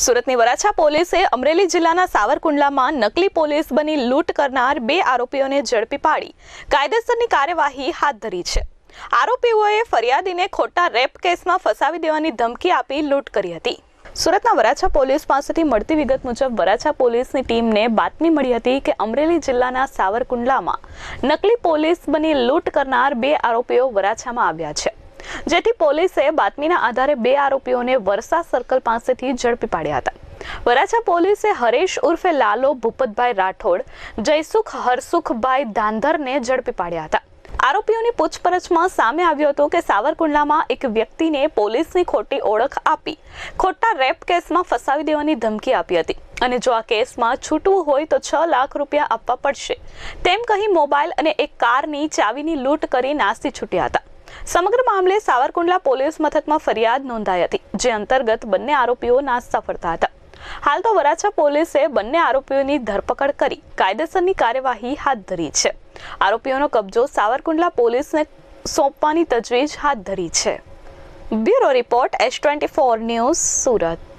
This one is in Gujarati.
સુરતની વરાછા પોલીસે અમરેલી જિલ્લાના સાવરકુંડલામાં નકલી પોલીસ બની લૂંટ કરનાર 2 આરોપીઓને ઝડપી પાડી કાયદેસરની કાર્યવાહી હાથ ધરી છે। આરોપીઓએ ફરિયાદીને ખોટા રેપ કેસમાં ફસાવી દેવાની ધમકી આપી લૂંટ કરી હતી। સુરતના વરાછા પોલીસ પાસેથી મળતી વિગત મુજબ વરાછા પોલીસની ટીમને બાતમી મળી હતી કે અમરેલી જિલ્લાના સાવરકુંડલામાં નકલી પોલીસ બની લૂંટ કરનાર 2 આરોપીઓ વરાછામાં આવ્યા છે, જેથી પોલીસે બાતમીના આધારે 2 આરોપીઓને વરસા સર્કલ પાસેથી ઝડપી પાડ્યા હતા। વરાછા પોલીસે હરેશ ઉર્ફે લાલો ભૂપતભાઈ રાઠોડ, જયસુખ હરસુખભાઈ ધાંધરને ઝડપી પાડ્યા હતા। આરોપીઓની પૂછપરછમાં સામે આવ્યું હતું કે સાવરકુંડલામાં એક વ્યક્તિને પોલીસની ખોટી ઓળખ આપી ખોટા રેપ કેસમાં ફસાવી દેવાની ધમકી આપી હતી અને જો આ કેસમાં છૂટવું હોય તો 6 લાખ રૂપિયા આપવા પડશે તેમ કહી મોબાઈલ અને એક કારની ચાવીની લૂંટ કરી નાસી છૂટ્યા હતા। સમગ્ર મામલે સાવરકુંડલા પોલીસ મથકમાં ફરિયાદ નોંધાઈ હતી, જે અંતર્ગત બંને આરોપીઓ નાસ્તા ફરતા હતા। હાલ તો વરાછા પોલીસે બંને આરોપીઓની ધરપકડ કરી કાયદેસરની કાર્યવાહી હાથ ધરી છે। આરોપીઓનો કબજો સાવરકુંડલા પોલીસને સોંપવાની તજવીજ હાથ ધરી છે। Bureau report S24 news Surat.